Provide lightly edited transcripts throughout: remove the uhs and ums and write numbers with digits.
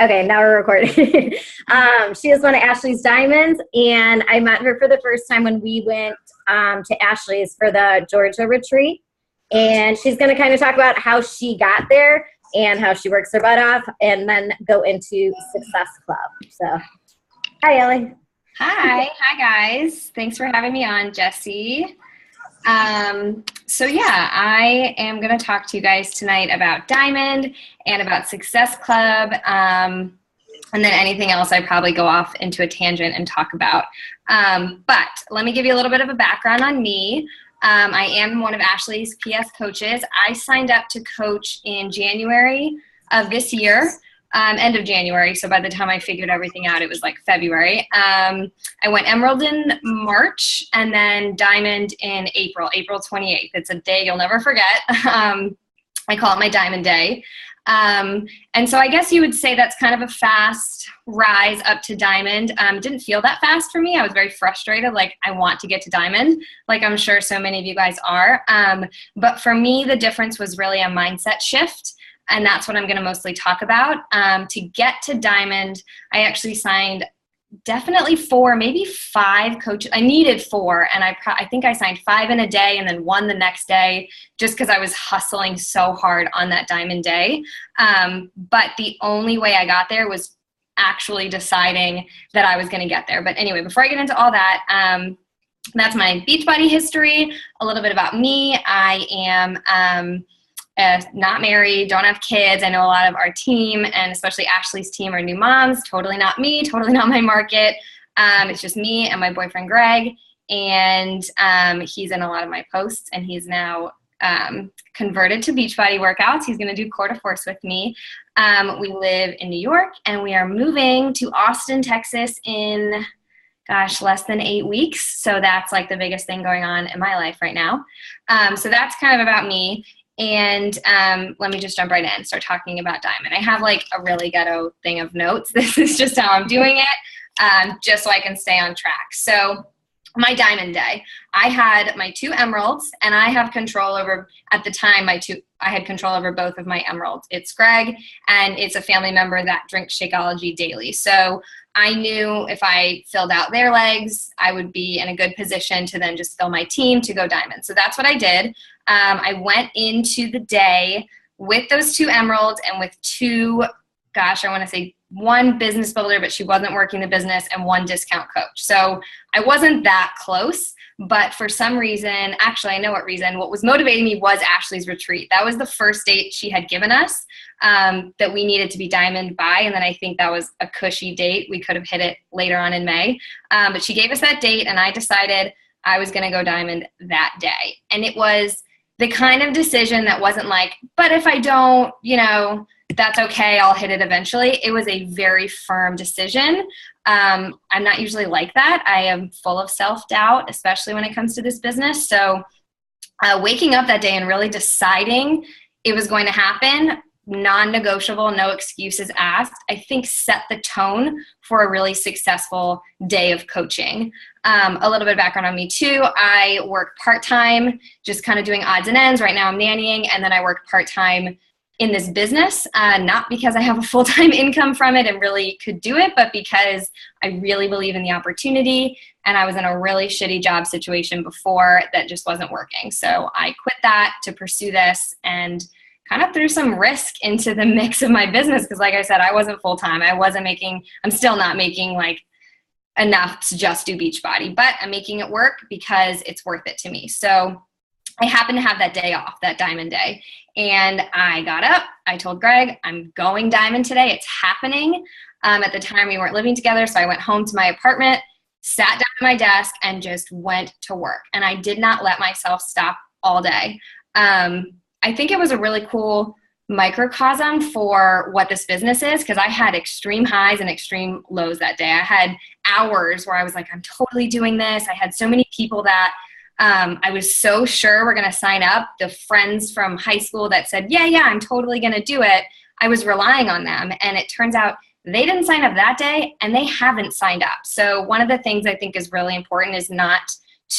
Okay, now we're recording. She is one of Ashley's diamonds, and I met her for the first time when we went to Ashley's for the Georgia retreat. And she's going to kind of talk about how she got there and how she works her butt off, and then go into Success Club. So, hi, Ellie. Hi guys. Thanks for having me on, Jessie. So yeah, I am going to talk to you guys tonight about Diamond and about Success Club, and then anything else I probably go off into a tangent and talk about. But let me give you a little bit of a background on me. I am one of Ashley's PS coaches. I signed up to coach in January of this year. End of January, so by the time I figured everything out, it was like February. I went Emerald in March, and then Diamond in April 28th. It's a day you'll never forget. I call it my Diamond Day. And so I guess you would say that's kind of a fast rise up to Diamond. Didn't feel that fast for me. I was very frustrated, like I want to get to Diamond, like I'm sure so many of you guys are. But for me, the difference was really a mindset shift. And that's what I'm going to mostly talk about. To get to Diamond, I actually signed definitely 4, maybe 5 coaches. I needed 4, and I think I signed 5 in a day and then 1 the next day, just because I was hustling so hard on that Diamond Day. But the only way I got there was actually deciding that I was going to get there. But anyway, before I get into all that, that's my Beachbody history, a little bit about me. I am not married, don't have kids. I know a lot of our team, and especially Ashley's team, are new moms. Totally not me, totally not my market. It's just me and my boyfriend, Greg, and he's in a lot of my posts, and he's now converted to Beachbody workouts. He's going to do quarter force with me. We live in New York, and we are moving to Austin, Texas in, less than 8 weeks. So that's like the biggest thing going on in my life right now. So that's kind of about me. And let me just jump right in and start talking about Diamond. I have like a really ghetto thing of notes. This is just how I'm doing it, just so I can stay on track. So my Diamond Day, I had my 2 emeralds, and I have control over, at the time, I had control over both of my emeralds. It's Greg, and it's a family member that drinks Shakeology daily. So I knew if I filled out their legs, I would be in a good position to then just fill my team to go Diamond. So that's what I did. I went into the day with those 2 emeralds and with 2, I want to say 1 business builder, but she wasn't working the business, and 1 discount coach. So I wasn't that close, but for some reason, actually I know what reason, what was motivating me was Ashley's retreat. That was the first date she had given us that we needed to be Diamond by, and then I think that was a cushy date. We could have hit it later on in May, but she gave us that date, and I decided I was going to go Diamond that day. And it was the kind of decision that wasn't like, but if I don't, that's okay, I'll hit it eventually. It was a very firm decision. I'm not usually like that. I am full of self-doubt, especially when it comes to this business. So waking up that day and really deciding it was going to happen, non-negotiable, no excuses asked, I think set the tone for a really successful day of coaching. A little bit of background on me too. I work part-time, just kind of doing odds and ends. Right now I'm nannying, and then I work part-time in this business, not because I have a full-time income from it and really could do it, but because I really believe in the opportunity, and I was in a really shitty job situation before that just wasn't working. So I quit that to pursue this, and kind of threw some risk into the mix of my business, because like I said, I wasn't full-time. I'm still not making like enough to just do Beachbody, but I'm making it work because it's worth it to me. So I happened to have that day off, that Diamond Day, and I got up, I told Greg, I'm going Diamond today, it's happening. At the time we weren't living together, so I went home to my apartment, sat down at my desk, and just went to work. And I did not let myself stop all day. I think it was a really cool microcosm for what this business is, because I had extreme highs and extreme lows that day. I had hours where I was like, I'm totally doing this. I had so many people that I was so sure were going to sign up. The friends from high school that said, yeah, I'm totally going to do it. I was relying on them. And it turns out they didn't sign up that day, and they haven't signed up. So one of the things I think is really important is not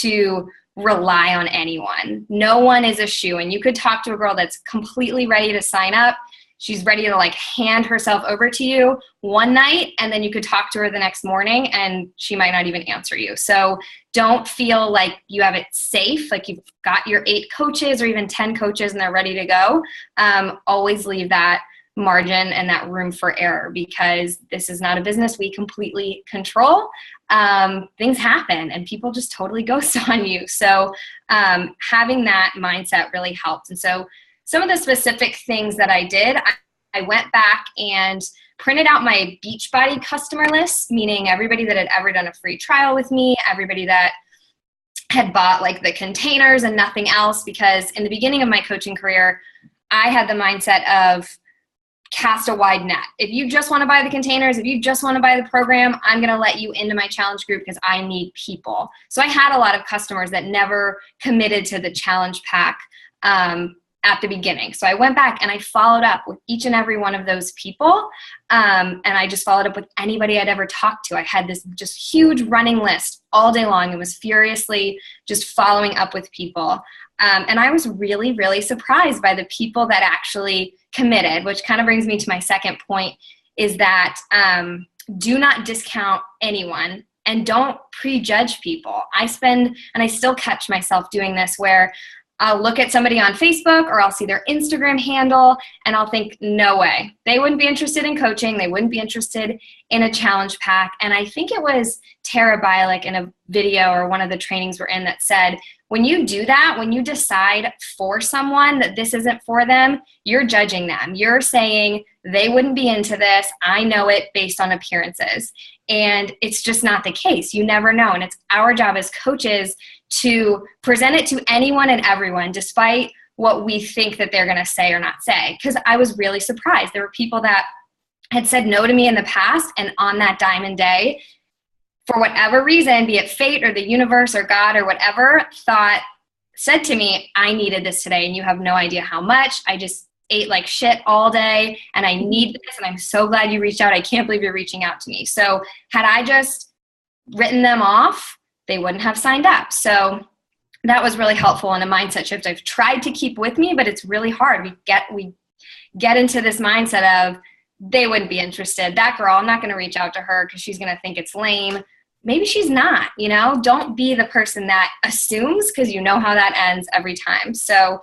to rely on anyone. No one is a shoe. And you could talk to a girl that's completely ready to sign up. she's ready to like hand herself over to you one night, and then you could talk to her the next morning and she might not even answer you. So don't feel like you have it safe, like you've got your 8 coaches or even 10 coaches and they're ready to go. Always leave that margin and that room for error, because this is not a business we completely control. Things happen and people just totally ghost on you. So having that mindset really helped. And so some of the specific things that I did, I went back and printed out my Beachbody customer list, meaning everybody that had ever done a free trial with me, everybody that had bought like the containers and nothing else, because in the beginning of my coaching career, I had the mindset of cast a wide net. If you just want to buy the containers, if you just want to buy the program, I'm going to let you into my challenge group because I need people. So I had a lot of customers that never committed to the challenge pack at the beginning. So I went back and I followed up with each and every one of those people. And I just followed up with anybody I'd ever talked to. I had this just huge running list all day long and was furiously just following up with people. And I was really, really surprised by the people that actually committed, which kind of brings me to my second point, is that do not discount anyone and don't prejudge people. I still catch myself doing this, where I'll look at somebody on Facebook or I'll see their Instagram handle and I'll think, no way. They wouldn't be interested in coaching. They wouldn't be interested in a challenge pack. And I think it was Tara Bialik in a video or one of the trainings we're in that said, when you do that, when you decide for someone that this isn't for them, you're judging them. You're saying they wouldn't be into this. I know it based on appearances. And it's just not the case. You never know. And it's our job as coaches to present it to anyone and everyone, despite what we think that they're going to say or not say. Because I was really surprised. There were people that had said no to me in the past, and on that diamond day, for whatever reason, be it fate or the universe or God or whatever, said to me, I needed this today and you have no idea how much. I just ate like shit all day and I need this, and I'm so glad you reached out. I can't believe you're reaching out to me. So had I just written them off, they wouldn't have signed up. So that was really helpful in a mindset shift I've tried to keep with me, but it's really hard. We get into this mindset of they wouldn't be interested. That girl, I'm not going to reach out to her because she's going to think it's lame. Maybe she's not, Don't be the person that assumes, because you know how that ends every time. So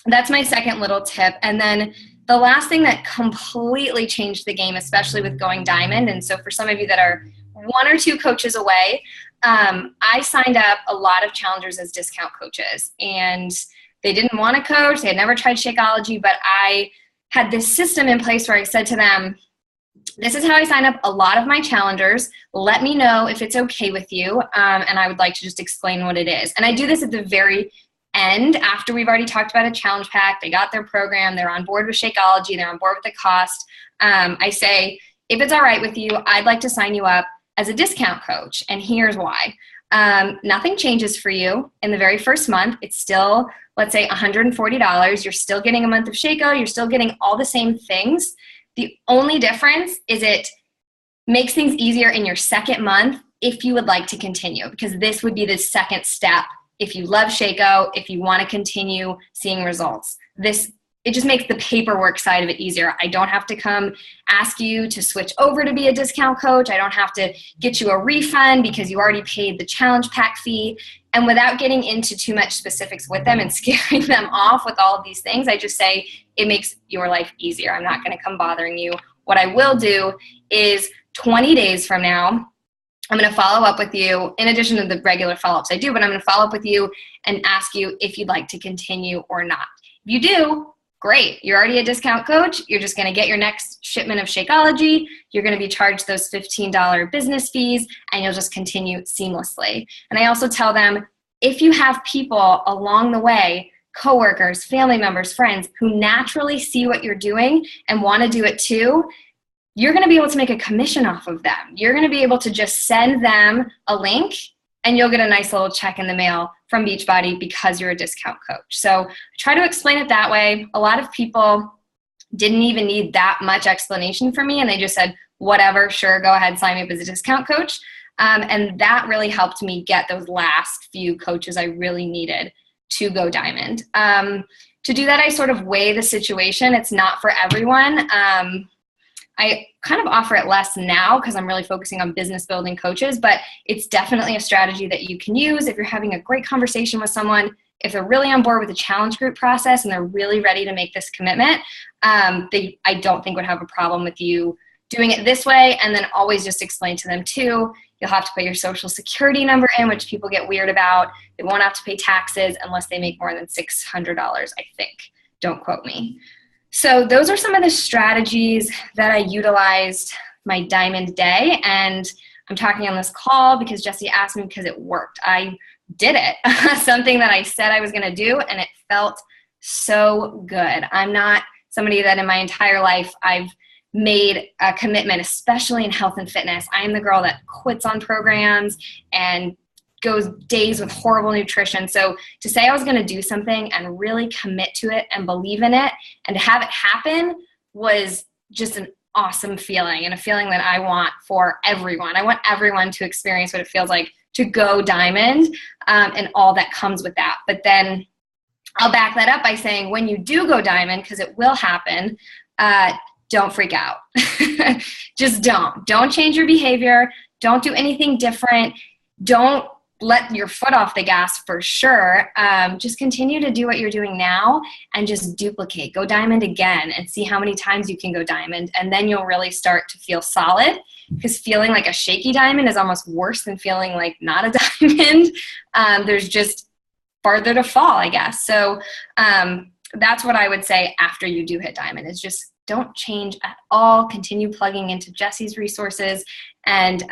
that's my second little tip. And then the last thing that completely changed the game, especially with going diamond, and so for some of you that are 1 or 2 coaches away, I signed up a lot of challengers as discount coaches, and they didn't want to coach. They had never tried Shakeology, but I had this system in place where I said to them, this is how I sign up a lot of my challengers. Let me know if it's okay with you, and I would like to just explain what it is. And I do this at the very end, after we've already talked about a challenge pack. They got their program. They're on board with Shakeology. They're on board with the cost. I say, if it's all right with you, I'd like to sign you up as a discount coach, and here's why. Nothing changes for you in the very first month. It's still, let's say, $140. You're still getting a month of Shako. You're still getting all the same things. The only difference is it makes things easier in your second month if you would like to continue, because this would be the second step. If you love Shako, if you want to continue seeing results, it just makes the paperwork side of it easier. I don't have to come ask you to switch over to be a discount coach. I don't have to get you a refund because you already paid the challenge pack fee. And without getting into too much specifics with them and scaring them off with all of these things, I just say it makes your life easier. I'm not going to come bothering you. What I will do is 20 days from now, I'm going to follow up with you, in addition to the regular follow-ups I do, but I'm going to follow up with you and ask you if you'd like to continue or not. If you do, great. You're already a discount coach. You're just going to get your next shipment of Shakeology. You're going to be charged those $15 business fees, and you'll just continue seamlessly. And I also tell them, if you have people along the way, coworkers, family members, friends, who naturally see what you're doing and want to do it too, you're going to be able to make a commission off of them. You're going to be able to just send them a link, and you'll get a nice little check in the mail from Beachbody because you're a discount coach. So I try to explain it that way. A lot of people didn't even need that much explanation from me, and they just said, whatever, sure, go ahead, sign me up as a discount coach. And that really helped me get those last few coaches I really needed to go diamond. to do that, I sort of weigh the situation. It's not for everyone. I kind of offer it less now because I'm really focusing on business building coaches, but it's definitely a strategy that you can use if you're having a great conversation with someone. If they're really on board with the challenge group process and they're really ready to make this commitment, I don't think would have a problem with you doing it this way. And then always just explain to them too, you'll have to put your social security number in, which people get weird about. They won't have to pay taxes unless they make more than $600, I think. Don't quote me. So those are some of the strategies that I utilized my Diamond Day. And I'm talking on this call because Jessie asked me because it worked. I did it. Something that I said I was going to do, and it felt so good. I'm not somebody that in my entire life I've made a commitment, especially in health and fitness. I am the girl that quits on programs and goes days with horrible nutrition. So to say I was going to do something and really commit to it and believe in it and to have it happen was just an awesome feeling, and a feeling that I want for everyone. I want everyone to experience what it feels like to go Diamond, and all that comes with that. But then I'll back that up by saying when you do go Diamond, because it will happen, don't freak out. Just don't change your behavior. Don't do anything different. Don't let your foot off the gas for sure. Just continue to do what you're doing now and just duplicate. Go Diamond again and see how many times you can go Diamond. And then you'll really start to feel solid, because feeling like a shaky diamond is almost worse than feeling like not a diamond. There's just farther to fall, I guess. So that's what I would say after you do hit Diamond, is just don't change at all. Continue plugging into Jessie's resources and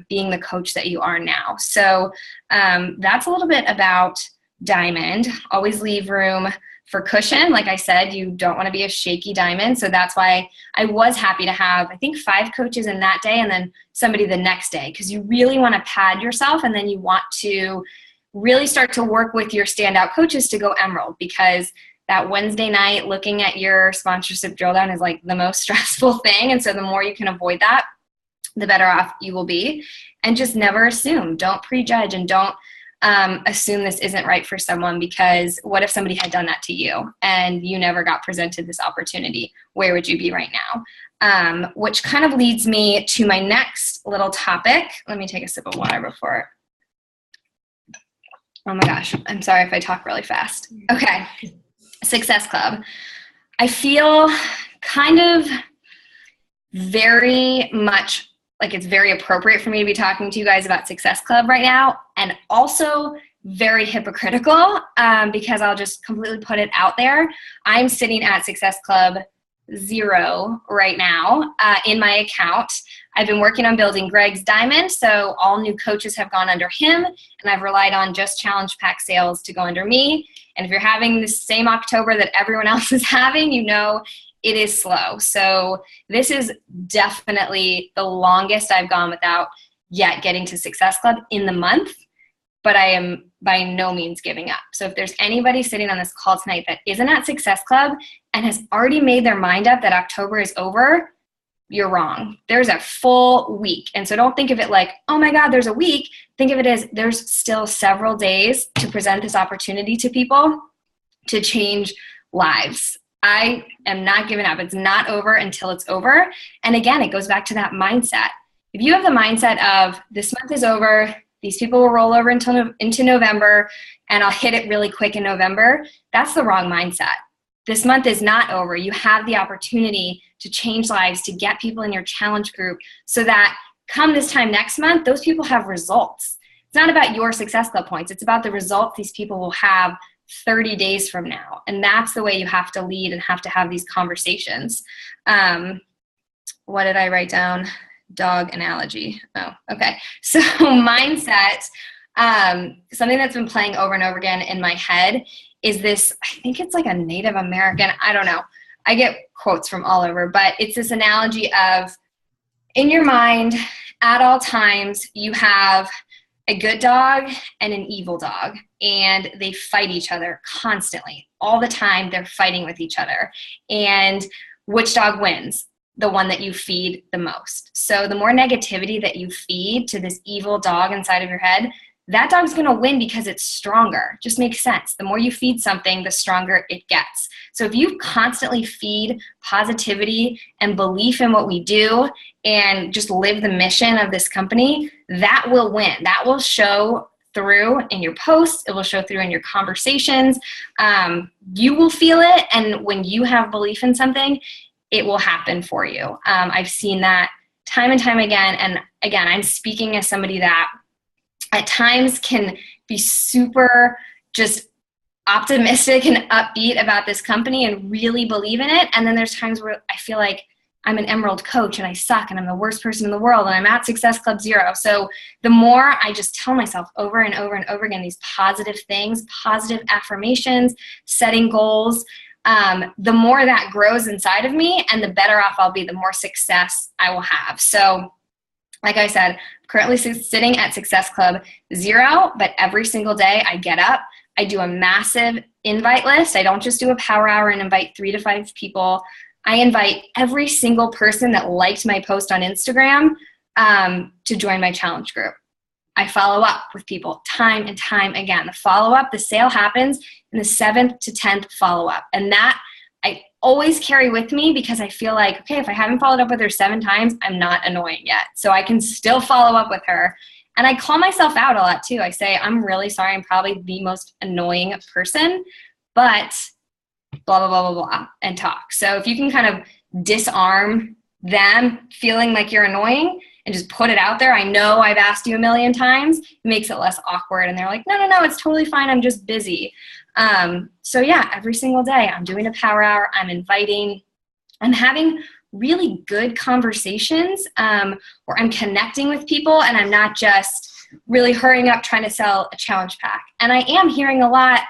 being the coach that you are now. So that's a little bit about Diamond. Always leave room for cushion. Like I said, you don't want to be a shaky diamond. So that's why I was happy to have, I think, 5 coaches in that day and then somebody the next day, because you really want to pad yourself, and then you want to really start to work with your standout coaches to go Emerald, because that Wednesday night looking at your sponsorship drill down is like the most stressful thing. And so the more you can avoid that, the better off you will be. And just never assume. Don't prejudge, and don't assume this isn't right for someone, because what if somebody had done that to you and you never got presented this opportunity? Where would you be right now? Which kind of leads me to my next little topic. Let me take a sip of water before. Oh my gosh, I'm sorry if I talk really fast. Okay, Success Club. I feel kind of very much like it's very appropriate for me to be talking to you guys about Success Club right now, and also very hypocritical, because I'll just completely put it out there. I'm sitting at Success Club 0 right now in my account. I've been working on building Greg's Diamond, so all new coaches have gone under him, and I've relied on just Challenge Pack sales to go under me. And if you're having the same October that everyone else is having, you know it is slow. So this is definitely the longest I've gone without yet getting to Success Club in the month, but I am by no means giving up. So if there's anybody sitting on this call tonight that isn't at Success Club and has already made their mind up that October is over, you're wrong. There's a full week. And so don't think of it like, oh my God, there's a week. Think of it as there's still several days to present this opportunity to people to change lives. I am not giving up. It's not over until it's over. And again, it goes back to that mindset. If you have the mindset of this month is over, these people will roll over into November, and I'll hit it really quick in November, that's the wrong mindset. This month is not over. You have the opportunity to change lives, to get people in your challenge group, so that come this time next month, those people have results. It's not about your Success Club points. It's about the results these people will have 30 days from now. And that's the way you have to lead and have to have these conversations. What did I write down? Dog analogy. Oh, okay. So mindset, something that's been playing over and over again in my head is this, I think it's like a Native American, I don't know. I get quotes from all over, but it's this analogy of, in your mind, at all times, you have a good dog and an evil dog, and they fight each other constantly. All the time, they're fighting with each other. And which dog wins? The one that you feed the most. So the more negativity that you feed to this evil dog inside of your head, that dog's going to win because it's stronger. Just makes sense. The more you feed something, the stronger it gets. So if you constantly feed positivity and belief in what we do and just live the mission of this company, that will win. That will show through in your posts. It will show through in your conversations. You will feel it. And when you have belief in something, it will happen for you. I've seen that time and time again. And again, I'm speaking as somebody that at times can be super just optimistic and upbeat about this company and really believe in it. And then there's times where I feel like I'm an emerald coach and I suck and I'm the worst person in the world and I'm at Success Club 0. So the more I just tell myself over and over and over again these positive things, positive affirmations, setting goals, the more that grows inside of me and the better off I'll be, the more success I will have. So like I said, I'm currently sitting at Success Club 0, but every single day I get up, I do a massive invite list. I don't just do a power hour and invite 3 to 5 people. I invite every single person that liked my post on Instagram to join my challenge group. I follow up with people time and time again. The follow-up, the sale happens in the 7th to 10th follow-up. And that I always carry with me because I feel like, okay, if I haven't followed up with her 7 times, I'm not annoying yet. So I can still follow up with her. And I call myself out a lot too. I say, I'm really sorry. I'm probably the most annoying person, but blah, blah, blah, blah, blah, and talk. So if you can kind of disarm them feeling like you're annoying and just put it out there, I know I've asked you a million times, it makes it less awkward. And they're like, no, it's totally fine. I'm just busy. So yeah, every single day I'm doing a power hour. I'm inviting, I'm having really good conversations where I'm connecting with people and I'm not just really hurrying up trying to sell a challenge pack. And I am hearing a lot,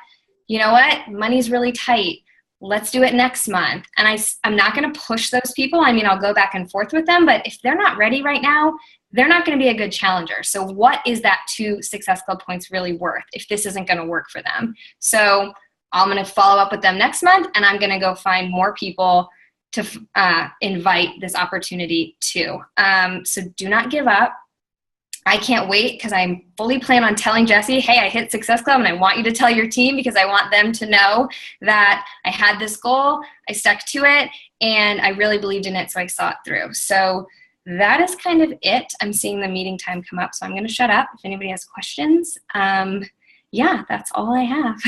you know what, money's really tight. Let's do it next month. And I'm not going to push those people. I mean, I'll go back and forth with them, but if they're not ready right now, they're not going to be a good challenger. So what is that 2 Success Club points really worth if this isn't going to work for them? So I'm going to follow up with them next month and I'm going to go find more people to invite this opportunity to. So do not give up. I can't wait because I fully plan on telling Jessie, hey, I hit Success Club and I want you to tell your team because I want them to know that I had this goal, I stuck to it, and I really believed in it, so I saw it through. So that is kind of it. I'm seeing the meeting time come up, so I'm going to shut up if anybody has questions. Yeah, that's all I have.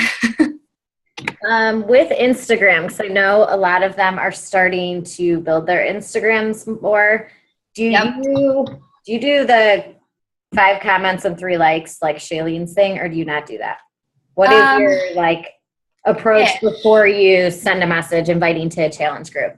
With Instagram, because I know a lot of them are starting to build their Instagrams more. Do you do the 5 comments and 3 likes like Shailene's thing, or do you not do that? What is your approach before you send a message inviting to a challenge group?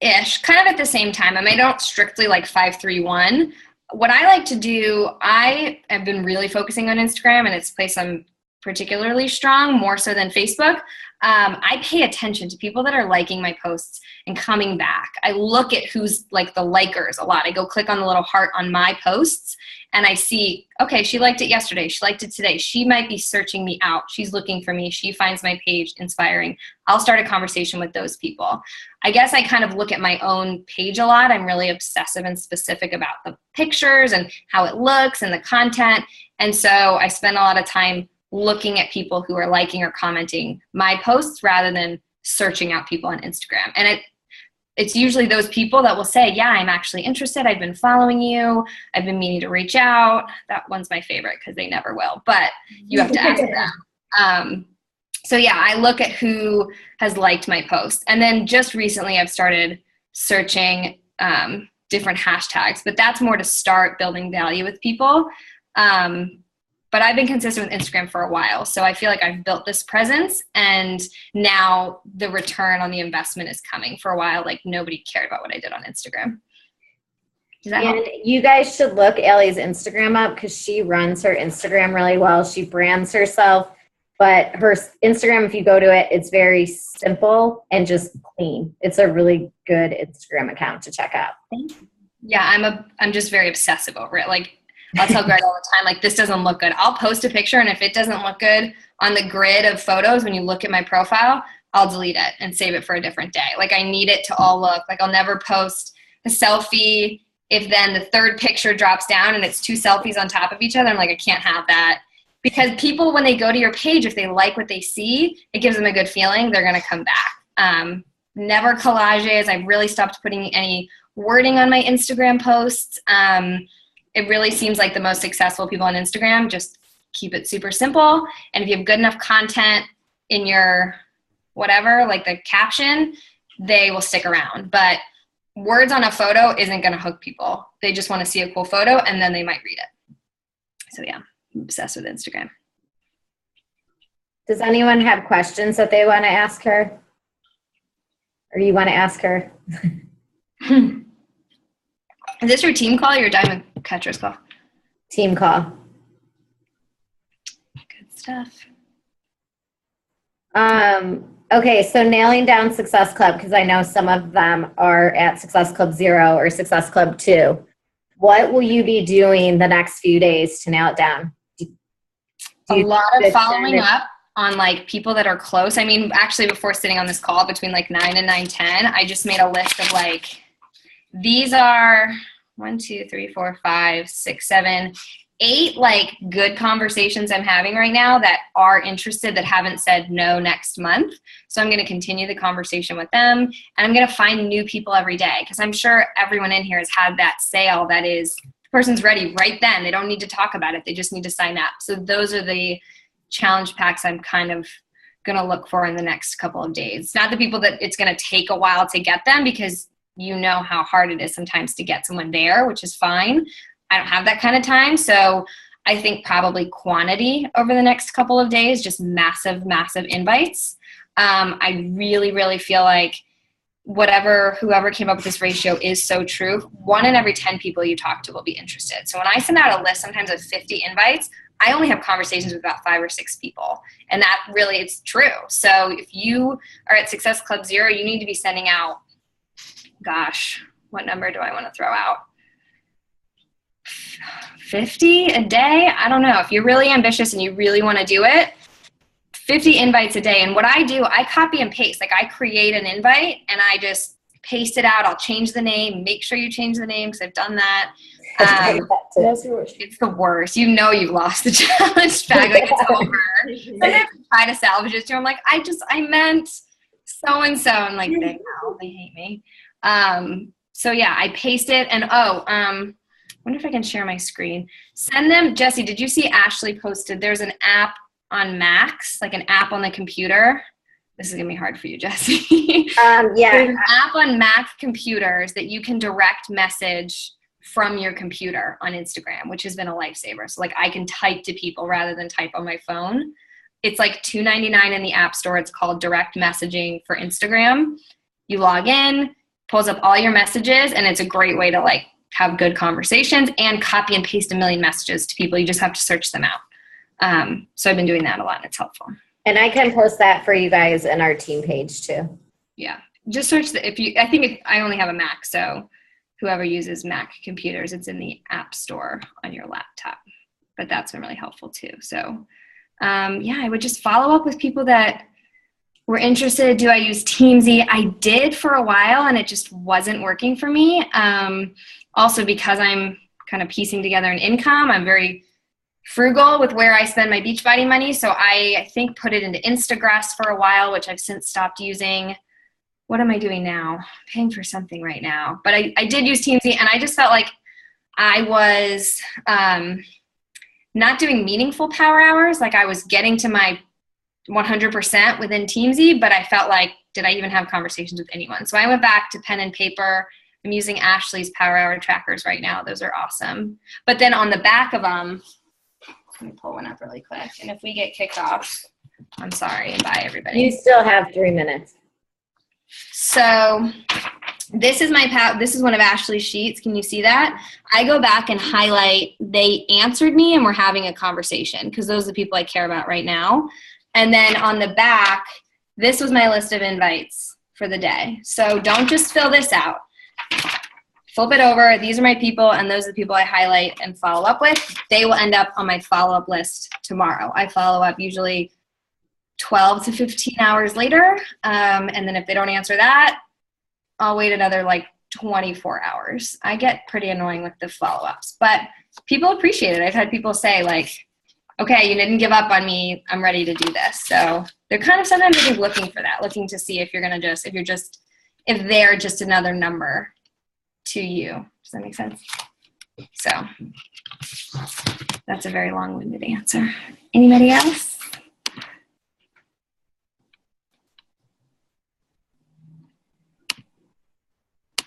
Ish, kind of at the same time. I mean, I don't strictly like 5-3-1. What I like to do, I have been really focusing on Instagram and it's a place I'm particularly strong, more so than Facebook. I pay attention to people that are liking my posts and coming back. I look at who's like the likers a lot. I go click on the little heart on my posts and I see, okay, she liked it yesterday. She liked it today. She might be searching me out. She's looking for me. She finds my page inspiring. I'll start a conversation with those people. I guess I kind of look at my own page a lot. I'm really obsessive and specific about the pictures and how it looks and the content. And so I spend a lot of time looking at people who are liking or commenting my posts rather than searching out people on Instagram. And it's usually those people that will say, yeah, I'm actually interested. I've been following you. I've been meaning to reach out. That one's my favorite because they never will, but you have to ask them. So yeah, I look at who has liked my post. And then just recently I've started searching different hashtags, but that's more to start building value with people. But I've been consistent with Instagram for a while. So I feel like I've built this presence and now the return on the investment is coming. For a while, like nobody cared about what I did on Instagram. Does that help? You guys should look Allie's Instagram up because she runs her Instagram really well. She brands herself, but her Instagram, if you go to it, it's very simple and just clean. It's a really good Instagram account to check out. Yeah, I'm just very obsessive over it. Like, I'll tell Greg all the time, like, this doesn't look good. I'll post a picture, and if it doesn't look good on the grid of photos when you look at my profile, I'll delete it and save it for a different day. Like, I need it to all look. Like, I'll never post a selfie if then the third picture drops down and it's two selfies on top of each other, I'm like, I can't have that. Because people, when they go to your page, if they like what they see, it gives them a good feeling. They're going to come back. Never collages. I've really stopped putting any wording on my Instagram posts. It really seems like the most successful people on Instagram just keep it super simple. And if you have good enough content in your whatever, like the caption, they will stick around. But words on a photo isn't going to hook people. They just want to see a cool photo and then they might read it. So yeah, I'm obsessed with Instagram. Does anyone have questions that they want to ask her? Or you want to ask her? Is this your team call or your diamond catcher's call? Team call. Good stuff. Okay, so nailing down Success Club, because I know some of them are at Success Club 0 or Success Club 2. What will you be doing the next few days to nail it down? A lot of following up on like people that are close. I mean, actually before sitting on this call between like 9 and 9:10, I just made a list of like, these are 1, 2, 3, 4, 5, 6, 7, 8 like good conversations I'm having right now that are interested, that haven't said no next month. So I'm going to continue the conversation with them, and I'm going to find new people every day, because I'm sure everyone in here has had that sale that is, the person's ready right then. They don't need to talk about it. They just need to sign up. So those are the challenge packs I'm kind of going to look for in the next couple of days. Not the people that it's going to take a while to get them, because you know how hard it is sometimes to get someone there, which is fine. I don't have that kind of time. So I think probably quantity over the next couple of days, just massive, massive invites. I really, really feel like whoever came up with this ratio is so true. 1 in every 10 people you talk to will be interested. So when I send out a list sometimes of 50 invites, I only have conversations with about 5 or 6 people. And that really, it's true. So if you are at Success Club 0, you need to be sending out, gosh, what number do I want to throw out? 50 a day? I don't know. If you're really ambitious and you really want to do it, 50 invites a day. And what I do, I copy and paste. Like I create an invite and I just paste it out. I'll change the name. Make sure you change the name, because I've done that. It's the worst. You know you've lost the challenge bag. Like it's over. Sometimes I try to salvage it too. I'm like, I meant so-and-so. I'm like, they hate me. So yeah, I paste it, and wonder if I can share my screen. Send them, Jesse, did you see Ashley posted, there's an app on Macs, like an app on the computer. This is gonna be hard for you, Jesse. Yeah. There's an app on Mac computers that you can direct message from your computer on Instagram, which has been a lifesaver. So like I can type to people rather than type on my phone. It's like $2.99 in the App Store. It's called Direct Messaging for Instagram. You log in, pulls up all your messages, and it's a great way to like have good conversations and copy and paste a million messages to people. You just have to search them out. So I've been doing that a lot, and it's helpful. And I can post that for you guys in our team page too. Yeah, just search I only have a Mac, so whoever uses Mac computers, it's in the App Store on your laptop. But that's been really helpful too. So yeah, I would just follow up with people that were interested. Do I use Teamsy? I did for a while, and it just wasn't working for me. Also because I'm kind of piecing together an income, I'm very frugal with where I spend my Beachbody money. So I think put it into Instagrass for a while, which I've since stopped using. What am I doing now? Paying for something right now. But I did use Teamsy, and I just felt like I was not doing meaningful power hours. Like I was getting to my 100% within Teamsy, but I felt like, did I even have conversations with anyone? So I went back to pen and paper. I'm using Ashley's power hour trackers right now. Those are awesome. But then on the back of them, let me pull one up really quick. And if we get kicked off, I'm sorry. Bye, everybody. You still have 3 minutes. So this is one of Ashley's sheets. Can you see that? I go back and highlight, they answered me and we're having a conversation, because those are the people I care about right now. And then on the back, this was my list of invites for the day. So don't just fill this out. Flip it over. These are my people, and those are the people I highlight and follow up with. They will end up on my follow-up list tomorrow. I follow up usually 12 to 15 hours later. And then if they don't answer that, I'll wait another like 24 hours. I get pretty annoying with the follow-ups, but people appreciate it. I've had people say like, okay, you didn't give up on me. I'm ready to do this. So they're kind of sometimes I think looking for that, looking to see if if they're just another number to you. Does that make sense? So that's a very long-winded answer. Anybody else?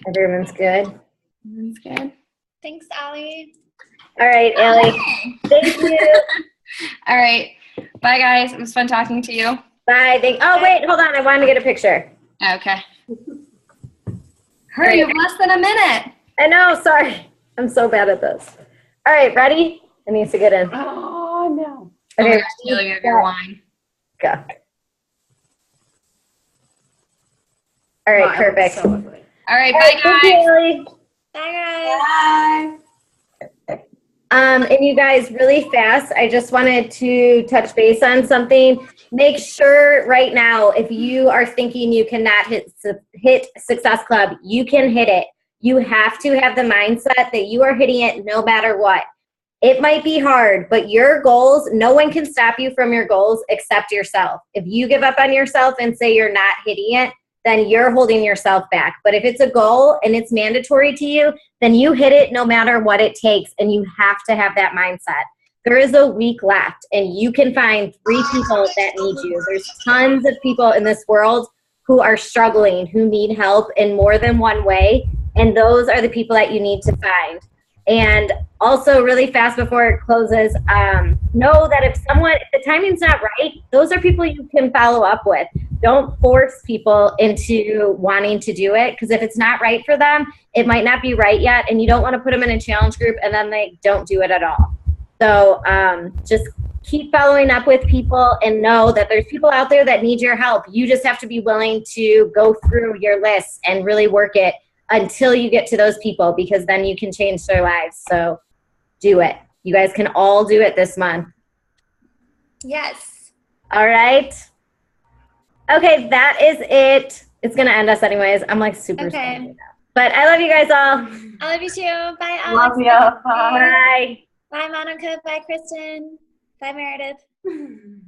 Everyone's good. Everyone's good. Thanks, Allie. All right, Ellie. Thank you. All right. Bye, guys. It was fun talking to you. Bye. Oh, wait, hold on. I wanted to get a picture. Okay. Hurry, you have less than a minute. I know. Sorry. I'm so bad at this. All right, ready? It needs to get in. Oh, no. Okay. Oh my gosh, Julie, you have your wine. Go. All right, perfect. So ugly. All right, All bye, right, thank you, guys. Ellie. Bye, guys. Bye. And you guys, really fast, I just wanted to touch base on something. Make sure right now, if you are thinking you cannot hit Success Club, you can hit it. You have to have the mindset that you are hitting it no matter what. It might be hard, but your goals, no one can stop you from your goals except yourself. If you give up on yourself and say you're not hitting it, then you're holding yourself back. But if it's a goal and it's mandatory to you, then you hit it no matter what it takes, and you have to have that mindset. There is a week left, and you can find 3 people that need you. There's tons of people in this world who are struggling, who need help in more than one way, and those are the people that you need to find. And also, really fast before it closes, know that if the timing's not right, those are people you can follow up with. Don't force people into wanting to do it, because if it's not right for them, it might not be right yet, and you don't want to put them in a challenge group and then they don't do it at all. So just keep following up with people and know that there's people out there that need your help. You just have to be willing to go through your list and really work it until you get to those people, because then you can change their lives. So do it. You guys can all do it this month. Yes. All right. Okay, that is it. It's going to end us anyways. I'm like super excited now. But I love you guys all. I love you too. Bye, Alex. Love you. Bye. Bye, Monica. Bye, Kristen. Bye, Meredith.